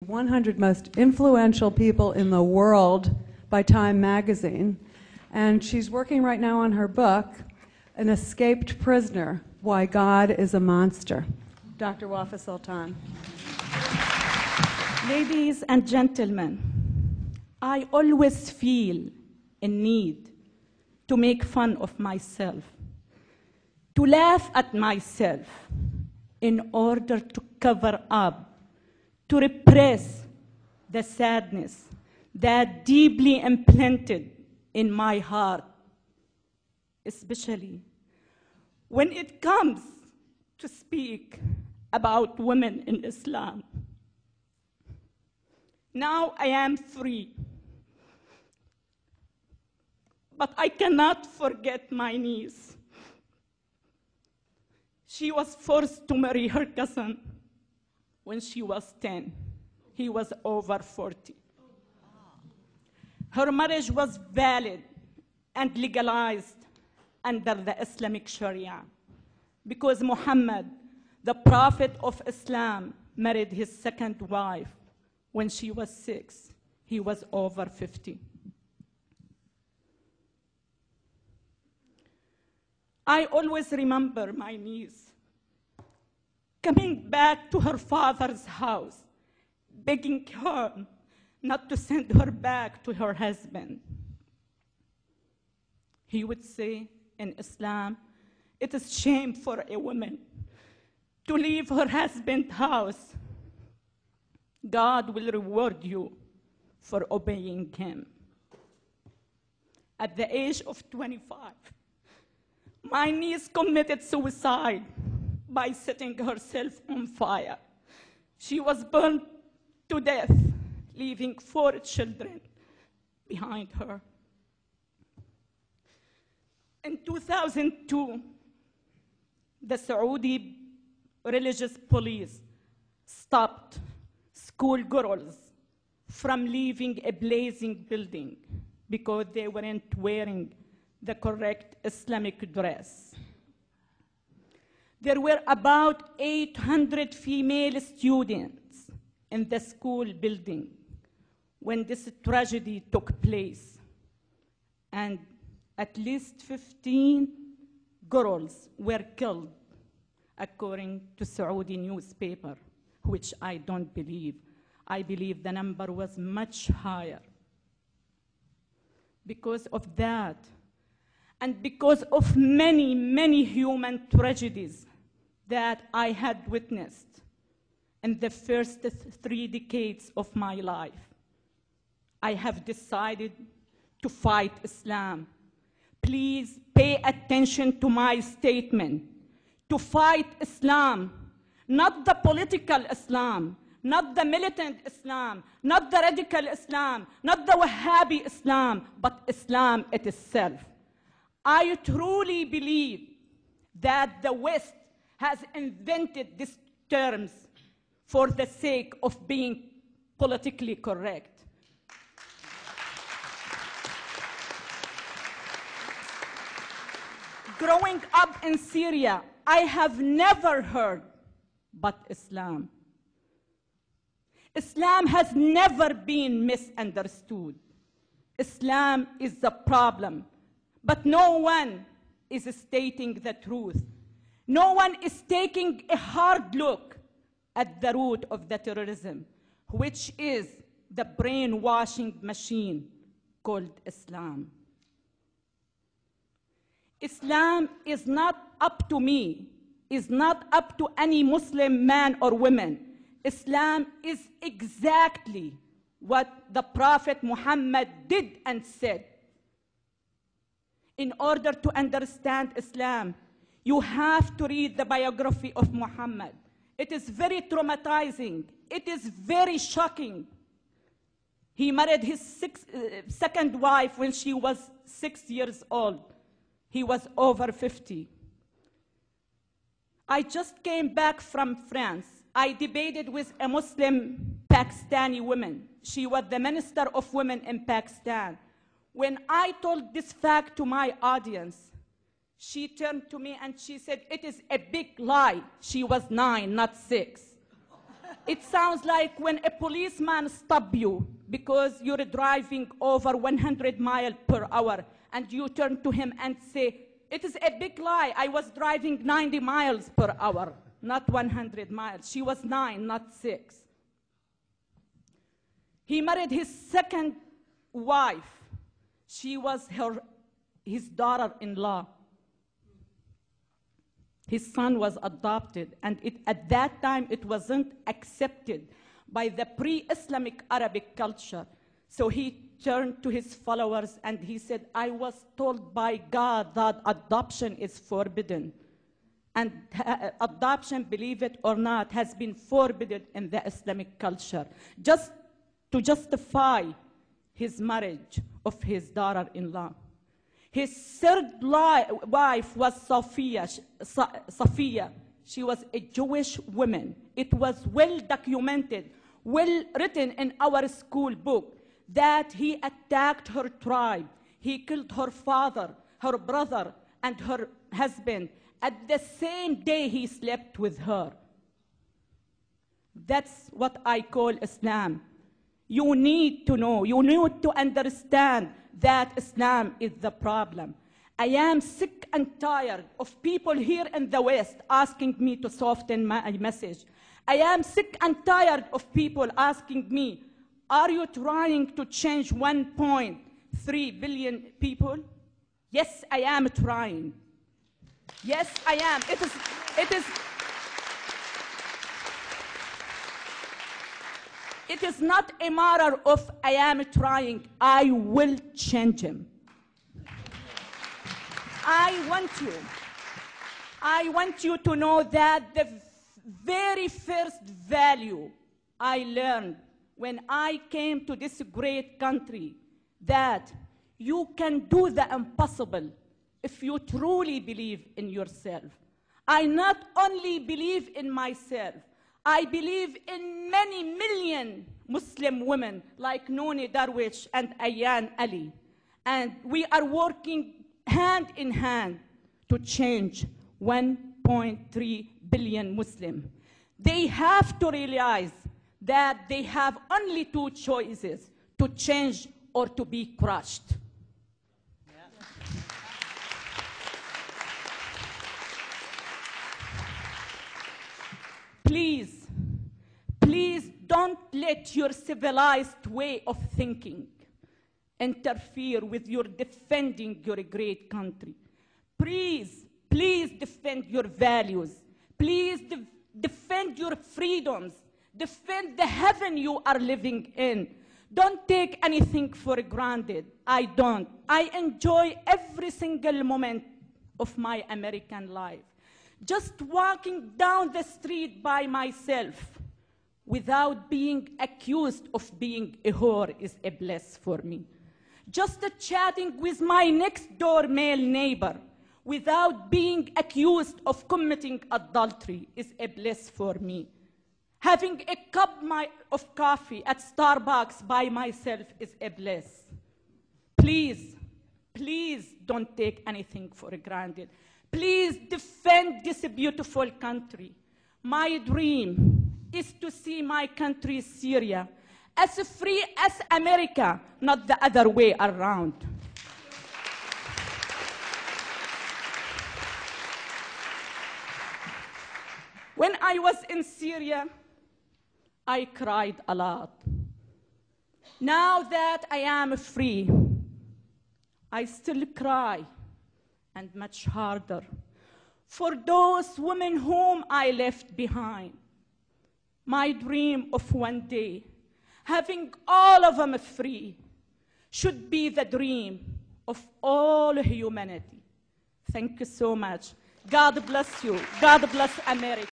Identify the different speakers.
Speaker 1: 100 most influential people in the world by Time magazine. And she's working right now on her book, An Escaped Prisoner, Why God is a Monster. Dr. Wafa Sultan.
Speaker 2: Ladies and gentlemen, I always feel a need to make fun of myself, to laugh at myself in order to cover up, to repress the sadness that deeply implanted in my heart, especially when it comes to speak about women in Islam. Now I am free, but I cannot forget my niece. She was forced to marry her cousin when she was 10. He was over 40. Her marriage was valid and legalized under the Islamic Sharia because Muhammad, the Prophet of Islam, married his second wife when she was 6. He was over 50. I always remember my niece coming back to her father's house, begging her not to send her back to her husband. He would say, in Islam, it is shame for a woman to leave her husband's house. God will reward you for obeying him. At the age of 25, my niece committed suicide by setting herself on fire. She was burned to death, leaving 4 children behind her. In 2002, the Saudi religious police stopped schoolgirls from leaving a blazing building because they weren't wearing the correct Islamic dress. There were about 800 female students in the school building when this tragedy took place, and at least 15 girls were killed, according to Saudi newspaper, which I don't believe. I believe the number was much higher. Because of that, and because of many, many human tragedies that I had witnessed in the first 3 decades of my life, I have decided to fight Islam. Please pay attention to my statement. To fight Islam, not the political Islam, not the militant Islam, not the radical Islam, not the Wahhabi Islam, but Islam itself. I truly believe that the West has invented these terms for the sake of being politically correct. Growing up in Syria, I have never heard but Islam. Islam has never been misunderstood. Islam is the problem, but no one is stating the truth. No one is taking a hard look at the root of the terrorism, which is the brainwashing machine called Islam. Islam is not up to me, is not up to any Muslim man or woman. Islam is exactly what the Prophet Muhammad did and said. In order to understand Islam, you have to read the biography of Muhammad. It is very traumatizing. It is very shocking. He married his second wife when she was 6 years old. He was over 50. I just came back from France. I debated with a Muslim Pakistani woman. She was the Minister of Women in Pakistan. When I told this fact to my audience, she turned to me and she said, "It is a big lie." She was 9, not 6. It sounds like when a policeman stops you because you're driving over 100 miles per hour, and you turn to him and say, it is a big lie. I was driving 90 miles per hour, not 100 miles. She was 9, not 6. He married his second wife. She was his daughter-in-law. His son was adopted, and at that time it wasn't accepted by the pre-Islamic Arabic culture. So he turned to his followers and he said, I was told by God that adoption is forbidden. And adoption, believe it or not, has been forbidden in the Islamic culture, just to justify his marriage of his daughter-in-law. His third wife was Safiya. She was a Jewish woman. It was well documented, well written in our school book that he attacked her tribe. He killed her father, her brother, and her husband at the same day he slept with her. That's what I call Islam. You need to know, you need to understand that Islam is the problem. I am sick and tired of people here in the West asking me to soften my message. I am sick and tired of people asking me, are you trying to change 1.3 billion people? Yes, I am trying. Yes, I am. It is not a matter of I am trying. I will change him. I want you to know that the very first value I learned when I came to this great country, that you can do the impossible if you truly believe in yourself. I not only believe in myself, I believe in many million Muslim women like Nooni Darwish and Ayaan Ali. And we are working hand in hand to change 1.3 billion Muslims. They have to realize that they have only two choices, to change or to be crushed. Please, please don't let your civilized way of thinking interfere with your defending your great country. Please, please defend your values. Please defend your freedoms. Defend the heaven you are living in. Don't take anything for granted. I don't. I enjoy every single moment of my American life. Just walking down the street by myself without being accused of being a whore is a bliss for me. Just chatting with my next door male neighbor without being accused of committing adultery is a bliss for me. Having a cup of coffee at Starbucks by myself is a bliss. Please, please don't take anything for granted. Please defend this beautiful country. My dream is to see my country, Syria, as free as America, not the other way around. When I was in Syria, I cried a lot. Now that I am free, I still cry, and much harder, for those women whom I left behind. My dream of one day, having all of them free, should be the dream of all humanity. Thank you so much. God bless you. God bless America.